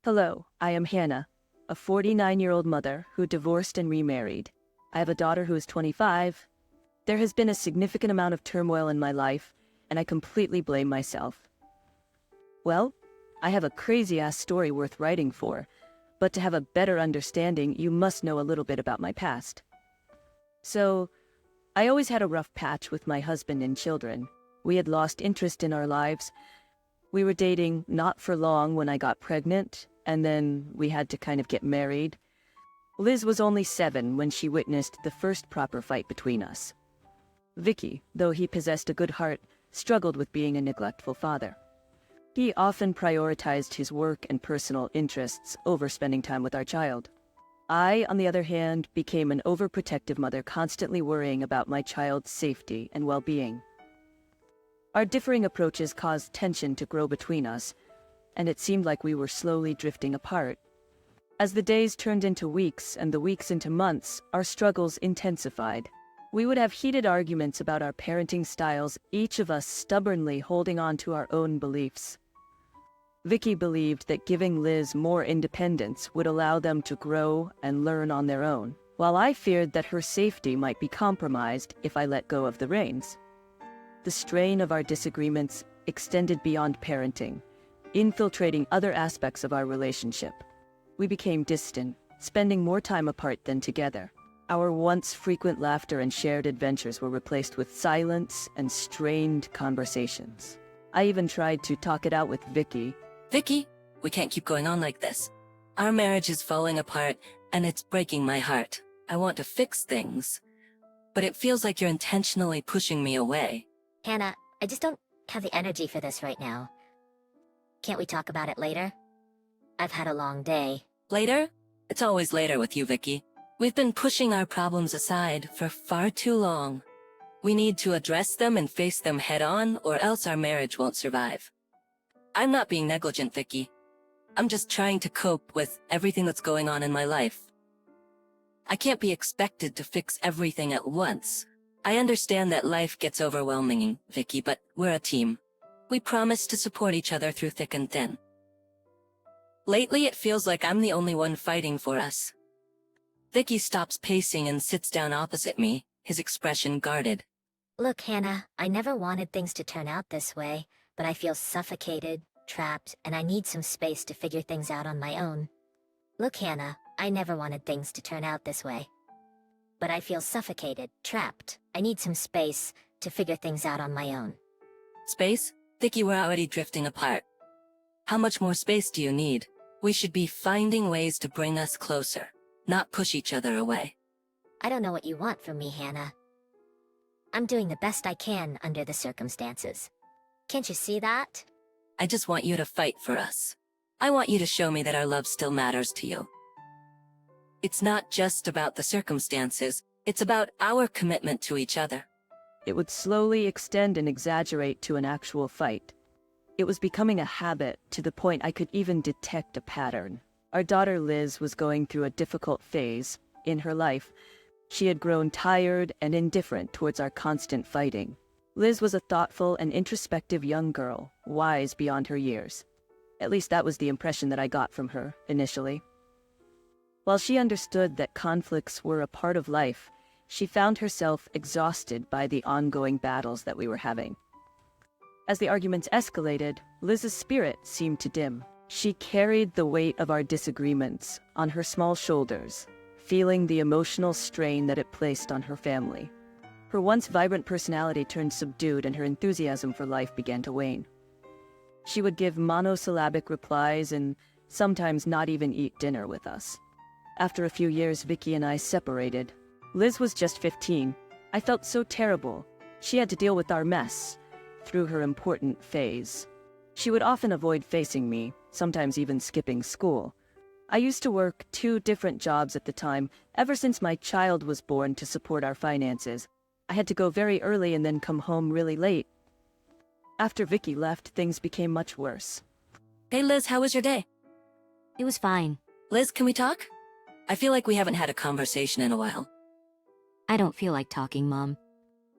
Hello, I am Hannah, a 49-year-old mother who divorced and remarried. I have a daughter who is 25. There has been a significant amount of turmoil in my life, and I completely blame myself. Well, I have a crazy-ass story worth writing for, but to have a better understanding, you must know a little bit about my past. So, I always had a rough patch with my husband and children. We had lost interest in our lives. We were dating not for long when I got pregnant, and then we had to kind of get married. Liz was only 7 when she witnessed the first proper fight between us. Vicky, though he possessed a good heart, struggled with being a neglectful father. He often prioritized his work and personal interests over spending time with our child. I, on the other hand, became an overprotective mother, constantly worrying about my child's safety and well-being. Our differing approaches caused tension to grow between us, and it seemed like we were slowly drifting apart. As the days turned into weeks and the weeks into months, our struggles intensified. We would have heated arguments about our parenting styles, each of us stubbornly holding on to our own beliefs. Vicky believed that giving Liz more independence would allow them to grow and learn on their own, while I feared that her safety might be compromised if I let go of the reins. The strain of our disagreements extended beyond parenting, infiltrating other aspects of our relationship. We became distant, spending more time apart than together. Our once frequent laughter and shared adventures were replaced with silence and strained conversations. I even tried to talk it out with Vicky. Vicky, we can't keep going on like this. Our marriage is falling apart, and it's breaking my heart. I want to fix things, but it feels like you're intentionally pushing me away. Hannah, I just don't have the energy for this right now. Can't we talk about it later? I've had a long day. Later? It's always later with you, Vicky. We've been pushing our problems aside for far too long. We need to address them and face them head-on, or else our marriage won't survive. I'm not being negligent, Vicky. I'm just trying to cope with everything that's going on in my life. I can't be expected to fix everything at once. I understand that life gets overwhelming, Vicky, but we're a team. We promise to support each other through thick and thin. Lately, it feels like I'm the only one fighting for us. Vicky stops pacing and sits down opposite me, his expression guarded. Look, Hannah, I never wanted things to turn out this way, but I feel suffocated, trapped, and I need some space to figure things out on my own. Look, Hannah, I never wanted things to turn out this way, but I feel suffocated, trapped. I need some space to figure things out on my own. Space? Vicky, we're already drifting apart. How much more space do you need? We should be finding ways to bring us closer, not push each other away. I don't know what you want from me, Hannah. I'm doing the best I can under the circumstances. Can't you see that? I just want you to fight for us. I want you to show me that our love still matters to you. It's not just about the circumstances, it's about our commitment to each other. It would slowly extend and exaggerate to an actual fight. It was becoming a habit to the point I could even detect a pattern. Our daughter Liz was going through a difficult phase in her life. She had grown tired and indifferent towards our constant fighting. Liz was a thoughtful and introspective young girl, wise beyond her years. At least that was the impression that I got from her, initially. While she understood that conflicts were a part of life, she found herself exhausted by the ongoing battles that we were having. As the arguments escalated, Liz's spirit seemed to dim. She carried the weight of our disagreements on her small shoulders, feeling the emotional strain that it placed on her family. Her once vibrant personality turned subdued and her enthusiasm for life began to wane. She would give monosyllabic replies and sometimes not even eat dinner with us. After a few years, Vicky and I separated. Liz was just 15. I felt so terrible. She had to deal with our mess through her important phase. She would often avoid facing me, sometimes even skipping school. I used to work 2 different jobs at the time, ever since my child was born, to support our finances. I had to go very early and then come home really late. After Vicky left, things became much worse. Hey Liz, how was your day? It was fine. Liz, can we talk? I feel like we haven't had a conversation in a while. I don't feel like talking, Mom.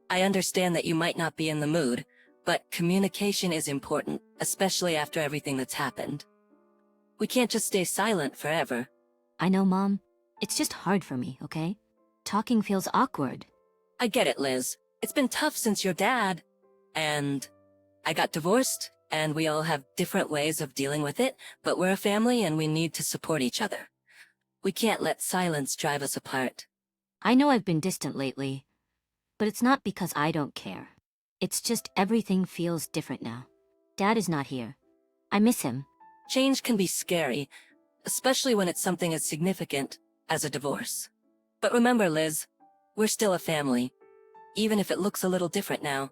I understand that you might not be in the mood, but communication is important, especially after everything that's happened. We can't just stay silent forever. I know, Mom. It's just hard for me, okay? Talking feels awkward. I get it, Liz. It's been tough since your dad. And I got divorced, and we all have different ways of dealing with it, but we're a family and we need to support each other. We can't let silence drive us apart. I know I've been distant lately, but it's not because I don't care. It's just everything feels different now. Dad is not here. I miss him. Change can be scary, especially when it's something as significant as a divorce. But remember, Liz, we're still a family, even if it looks a little different now.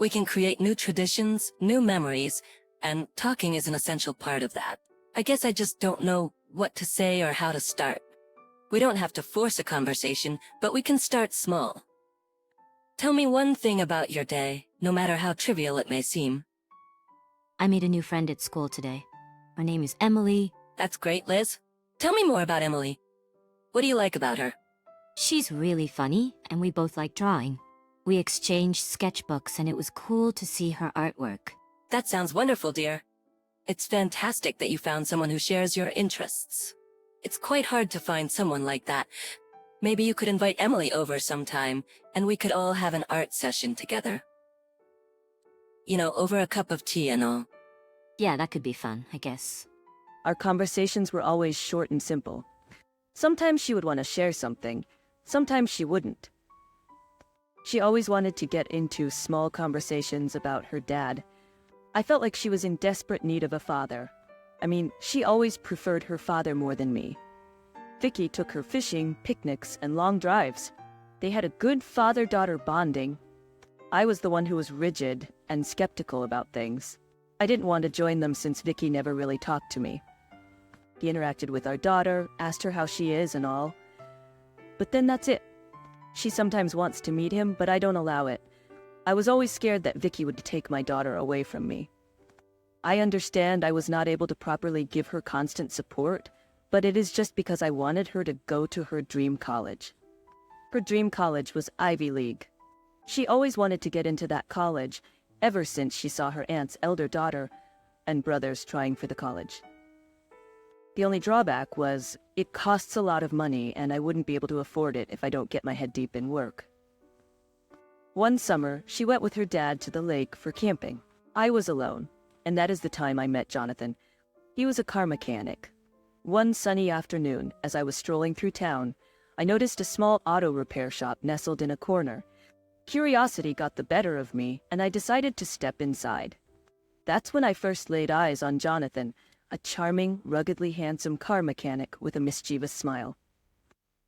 We can create new traditions, new memories, and talking is an essential part of that. I guess I just don't know what to say or how to start. We don't have to force a conversation, but we can start small. Tell me one thing about your day, no matter how trivial it may seem. I made a new friend at school today. Her name is Emily. That's great, Liz. Tell me more about Emily. What do you like about her? She's really funny, and we both like drawing. We exchanged sketchbooks, and it was cool to see her artwork. That sounds wonderful, dear. It's fantastic that you found someone who shares your interests. It's quite hard to find someone like that. Maybe you could invite Emily over sometime, and we could all have an art session together. You know, over a cup of tea and all. Yeah, that could be fun, I guess. Our conversations were always short and simple. Sometimes she would want to share something, sometimes she wouldn't. She always wanted to get into small conversations about her dad. I felt like she was in desperate need of a father. I mean, she always preferred her father more than me. Vicky took her fishing, picnics, and long drives. They had a good father-daughter bonding. I was the one who was rigid and skeptical about things. I didn't want to join them since Vicky never really talked to me. He interacted with our daughter, asked her how she is and all. But then that's it. She sometimes wants to meet him, but I don't allow it. I was always scared that Vicky would take my daughter away from me. I understand I was not able to properly give her constant support, but it is just because I wanted her to go to her dream college. Her dream college was Ivy League. She always wanted to get into that college, ever since she saw her aunt's elder daughter and brothers trying for the college. The only drawback was, it costs a lot of money and I wouldn't be able to afford it if I don't get my head deep in work. One summer, she went with her dad to the lake for camping. I was alone, and that is the time I met Jonathan. He was a car mechanic. One sunny afternoon, as I was strolling through town, I noticed a small auto repair shop nestled in a corner. Curiosity got the better of me, and I decided to step inside. That's when I first laid eyes on Jonathan, a charming, ruggedly handsome car mechanic with a mischievous smile.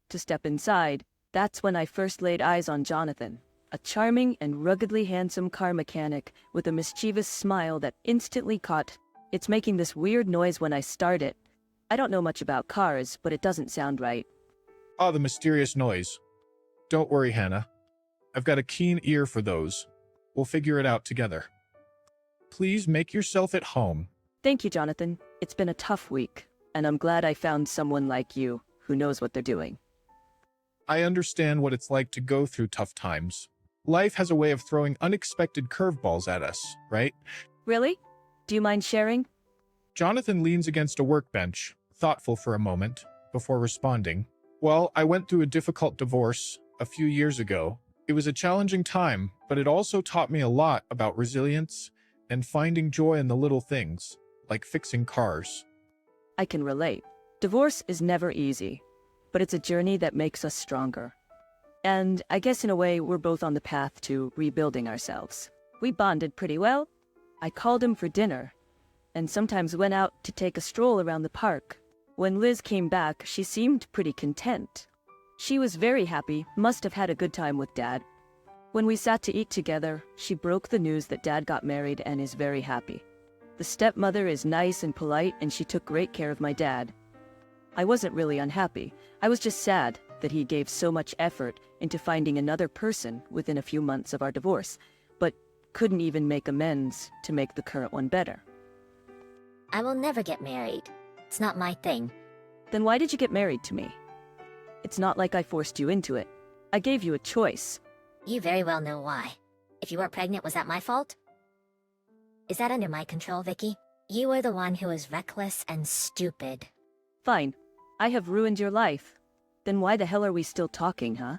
To step inside, that's when I first laid eyes on Jonathan, a charming and ruggedly handsome car mechanic with a mischievous smile that instantly caught. It's making this weird noise when I start it. I don't know much about cars, but it doesn't sound right. Ah, the mysterious noise. Don't worry, Hannah. I've got a keen ear for those. We'll figure it out together. Please make yourself at home. Thank you, Jonathan. It's been a tough week, and I'm glad I found someone like you who knows what they're doing. I understand what it's like to go through tough times. Life has a way of throwing unexpected curveballs at us, right? Really? Do you mind sharing? Jonathan leans against a workbench, thoughtful for a moment, before responding. Well, I went through a difficult divorce a few years ago. It was a challenging time, but it also taught me a lot about resilience and finding joy in the little things, like fixing cars. I can relate. Divorce is never easy, but it's a journey that makes us stronger. And I guess in a way, we're both on the path to rebuilding ourselves. We bonded pretty well. I called him for dinner, and sometimes went out to take a stroll around the park. When Liz came back, she seemed pretty content. She was very happy, must have had a good time with Dad. When we sat to eat together, she broke the news that Dad got married and is very happy. The stepmother is nice and polite, and she took great care of my dad. I wasn't really unhappy. I was just sad that he gave so much effort into finding another person within a few months of our divorce, but couldn't even make amends to make the current one better. I will never get married. It's not my thing. Then why did you get married to me? It's not like I forced you into it. I gave you a choice. You very well know why. If you weren't pregnant, was that my fault? Is that under my control, Vicky? You were the one who was reckless and stupid. Fine. I have ruined your life. Then why the hell are we still talking, huh?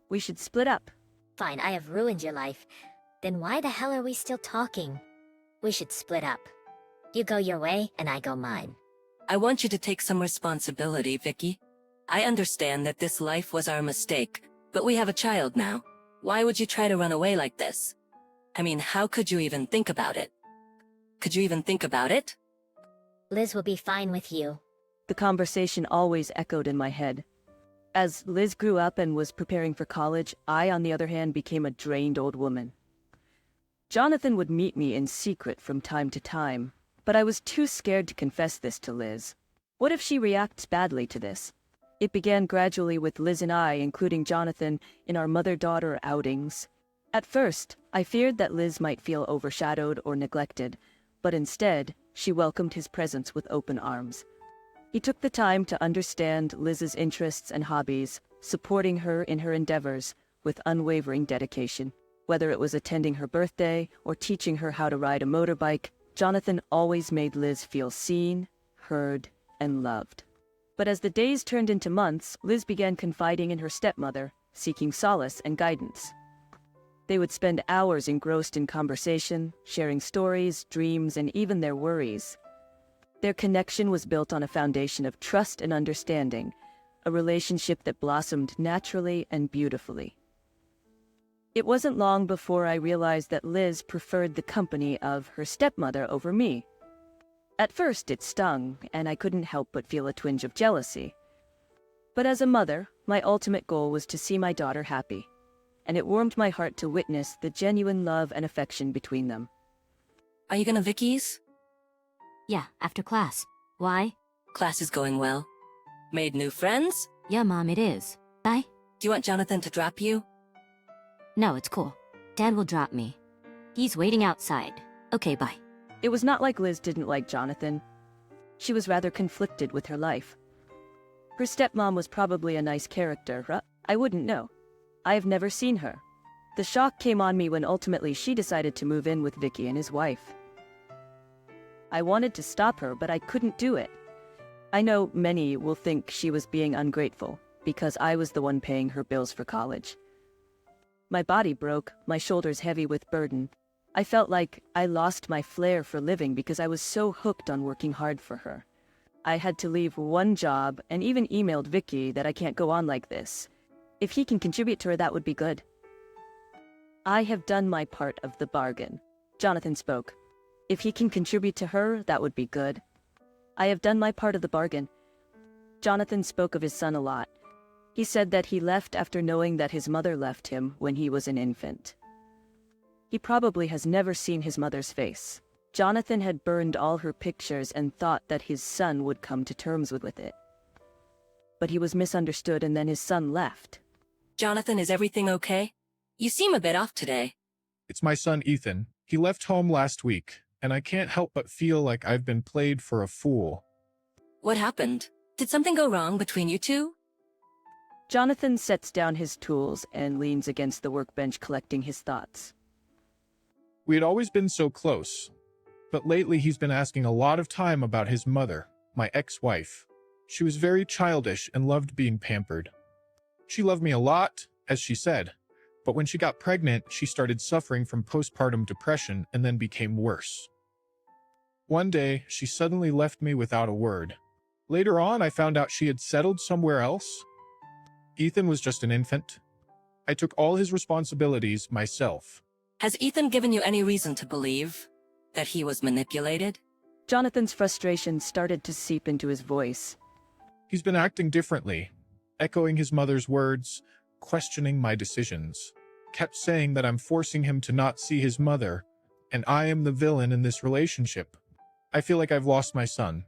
We should split up. Fine, I have ruined your life. Then why the hell are we still talking? We should split up. You go your way, and I go mine. I want you to take some responsibility, Vicky. I understand that this life was our mistake, but we have a child now. Why would you try to run away like this? I mean, how could you even think about it? Could you even think about it? Liz will be fine with you. The conversation always echoed in my head. As Liz grew up and was preparing for college, I, on the other hand, became a drained old woman. Jonathan would meet me in secret from time to time, but I was too scared to confess this to Liz. What if she reacts badly to this? It began gradually with Liz and I, including Jonathan, in our mother-daughter outings. At first, I feared that Liz might feel overshadowed or neglected, but instead, she welcomed his presence with open arms. He took the time to understand Liz's interests and hobbies, supporting her in her endeavors with unwavering dedication. Whether it was attending her birthday or teaching her how to ride a motorbike, Jonathan always made Liz feel seen, heard, and loved. But as the days turned into months, Liz began confiding in her stepmother, seeking solace and guidance. They would spend hours engrossed in conversation, sharing stories, dreams, and even their worries. Their connection was built on a foundation of trust and understanding, a relationship that blossomed naturally and beautifully. It wasn't long before I realized that Liz preferred the company of her stepmother over me. At first it stung, and I couldn't help but feel a twinge of jealousy. But as a mother, my ultimate goal was to see my daughter happy, and it warmed my heart to witness the genuine love and affection between them. Are you gonna Vicky's? Yeah, after class. Why? Class is going well. Made new friends? Yeah, Mom, it is. Bye? Do you want Jonathan to drop you? No, it's cool. Dad will drop me. He's waiting outside. Okay, bye. It was not like Liz didn't like Jonathan. She was rather conflicted with her life. Her stepmom was probably a nice character, huh? I wouldn't know. I have never seen her. The shock came on me when ultimately she decided to move in with Vicky and his wife. I wanted to stop her, but I couldn't do it. I know many will think she was being ungrateful, because I was the one paying her bills for college. My body broke, my shoulders heavy with burden. I felt like I lost my flair for living because I was so hooked on working hard for her. I had to leave one job and even emailed Vicky that I can't go on like this. If he can contribute to her, that would be good. I have done my part of the bargain. Jonathan spoke. If he can contribute to her, that would be good. I have done my part of the bargain. Jonathan spoke of his son a lot. He said that he left after knowing that his mother left him when he was an infant. He probably has never seen his mother's face. Jonathan had burned all her pictures and thought that his son would come to terms with it. But he was misunderstood, and then his son left. Jonathan, is everything okay? You seem a bit off today. It's my son Ethan. He left home last week, and I can't help but feel like I've been played for a fool. What happened? Did something go wrong between you two? Jonathan sets down his tools and leans against the workbench, collecting his thoughts. We had always been so close, but lately he's been asking a lot of time about his mother, my ex-wife. She was very childish and loved being pampered. She loved me a lot, as she said, but when she got pregnant, she started suffering from postpartum depression and then became worse. One day, she suddenly left me without a word. Later on, I found out she had settled somewhere else. Ethan was just an infant. I took all his responsibilities myself. Has Ethan given you any reason to believe that he was manipulated? Jonathan's frustration started to seep into his voice. He's been acting differently, echoing his mother's words, questioning my decisions. Kept saying that I'm forcing him to not see his mother, and I am the villain in this relationship. I feel like I've lost my son.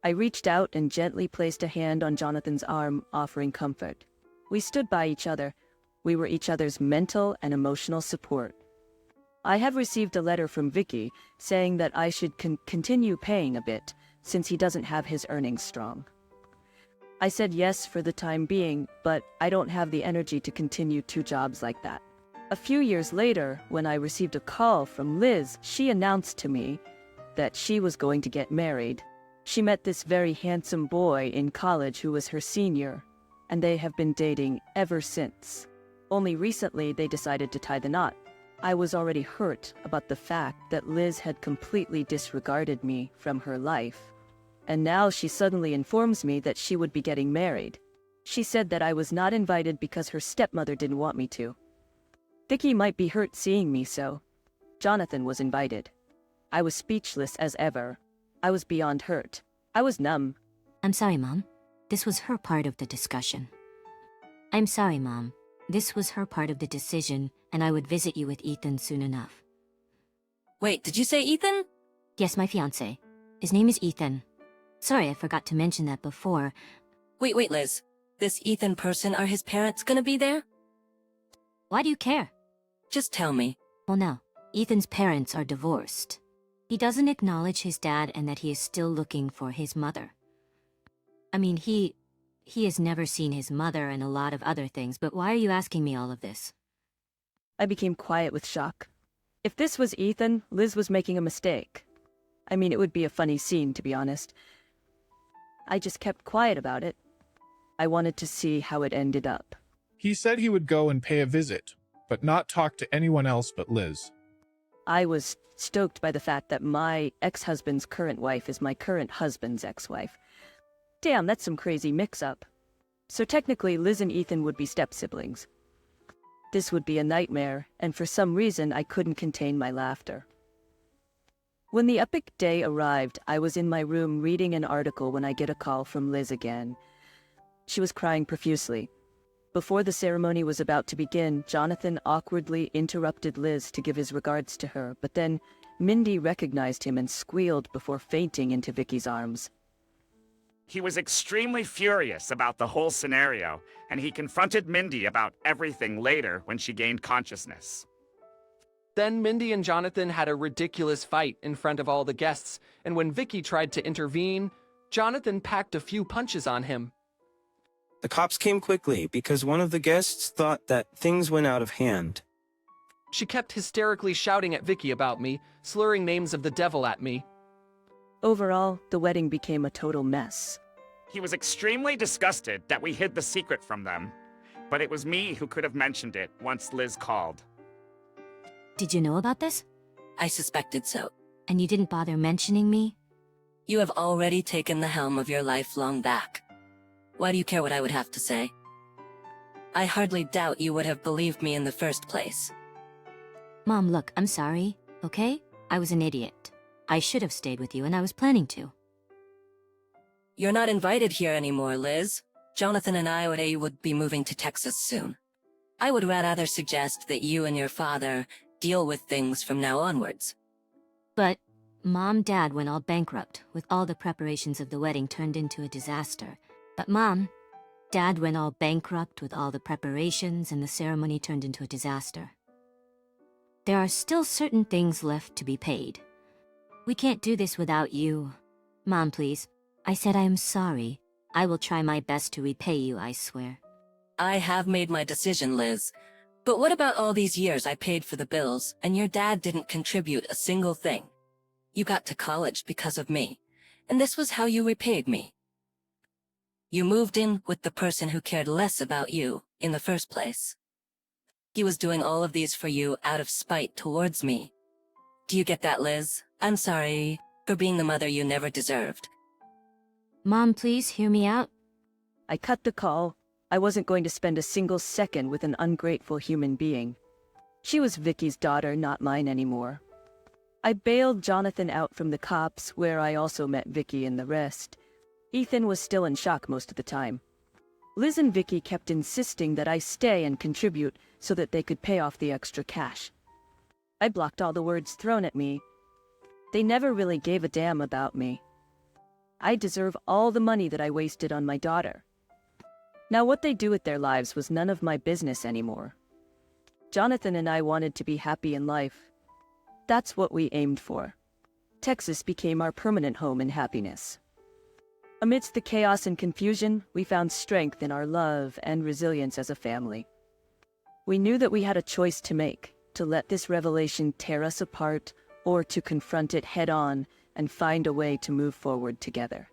I reached out and gently placed a hand on Jonathan's arm, offering comfort. We stood by each other. We were each other's mental and emotional support. I have received a letter from Vicky saying that I should continue paying a bit, since he doesn't have his earnings strong. I said yes for the time being, but I don't have the energy to continue 2 jobs like that. A few years later, when I received a call from Liz, she announced to me that she was going to get married. She met this very handsome boy in college who was her senior, and they have been dating ever since. Only recently they decided to tie the knot. I was already hurt about the fact that Liz had completely disregarded me from her life, and now she suddenly informs me that she would be getting married. She said that I was not invited because her stepmother didn't want me to. Vicky might be hurt seeing me so. Jonathan was invited. I was speechless as ever. I was beyond hurt. I was numb. I'm sorry, Mom. This was her part of the discussion. I'm sorry, Mom. This was her part of the decision, and I would visit you with Ethan soon enough. Wait, did you say Ethan? Yes, my fiancé. His name is Ethan. Sorry, I forgot to mention that before. Wait, Liz. This Ethan person, are his parents gonna be there? Why do you care? Just tell me. Well, no. Ethan's parents are divorced. He doesn't acknowledge his dad and that he is still looking for his mother. I mean, he has never seen his mother and a lot of other things, but why are you asking me all of this? I became quiet with shock. If this was Ethan, Liz was making a mistake. I mean, it would be a funny scene, to be honest. I just kept quiet about it. I wanted to see how it ended up. He said he would go and pay a visit, but not talk to anyone else but Liz. I was stoked by the fact that my ex-husband's current wife is my current husband's ex-wife. Damn, that's some crazy mix-up. So technically, Liz and Ethan would be step-siblings. This would be a nightmare, and for some reason I couldn't contain my laughter. When the epic day arrived, I was in my room reading an article when I get a call from Liz again. She was crying profusely. Before the ceremony was about to begin, Jonathan awkwardly interrupted Liz to give his regards to her, but then Mindy recognized him and squealed before fainting into Vicky's arms. He was extremely furious about the whole scenario, and he confronted Mindy about everything later when she gained consciousness. Then Mindy and Jonathan had a ridiculous fight in front of all the guests, and when Vicky tried to intervene, Jonathan packed a few punches on him. The cops came quickly because one of the guests thought that things went out of hand. She kept hysterically shouting at Vicky about me, slurring names of the devil at me. Overall, the wedding became a total mess. He was extremely disgusted that we hid the secret from them, but it was me who could have mentioned it once Liz called. Did you know about this? I suspected so. And you didn't bother mentioning me? You have already taken the helm of your life long back. Why do you care what I would have to say? I hardly doubt you would have believed me in the first place. Mom, look, I'm sorry, okay? I was an idiot. I should have stayed with you, and I was planning to. You're not invited here anymore, Liz. Jonathan and I would be moving to Texas soon. I would rather suggest that you and your father deal with things from now onwards. But Mom, Dad went all bankrupt, with all the preparations of the wedding turned into a disaster. But Mom, Dad went all bankrupt with all the preparations, and the ceremony turned into a disaster. There are still certain things left to be paid. We can't do this without you. Mom, please. I said I am sorry. I will try my best to repay you, I swear. I have made my decision, Liz. But what about all these years I paid for the bills, and your dad didn't contribute a single thing? You got to college because of me, and this was how you repaid me. You moved in with the person who cared less about you in the first place. He was doing all of these for you out of spite towards me. Do you get that, Liz? I'm sorry for being the mother you never deserved. Mom, please hear me out. I cut the call. I wasn't going to spend a single second with an ungrateful human being. She was Vicky's daughter, not mine anymore. I bailed Jonathan out from the cops, where I also met Vicky and the rest. Ethan was still in shock most of the time. Liz and Vicky kept insisting that I stay and contribute so that they could pay off the extra cash. I blocked all the words thrown at me. They never really gave a damn about me. I deserve all the money that I wasted on my daughter. Now what they do with their lives was none of my business anymore. Jonathan and I wanted to be happy in life. That's what we aimed for. Texas became our permanent home and happiness. Amidst the chaos and confusion, we found strength in our love and resilience as a family. We knew that we had a choice to make, to let this revelation tear us apart or to confront it head-on, and find a way to move forward together.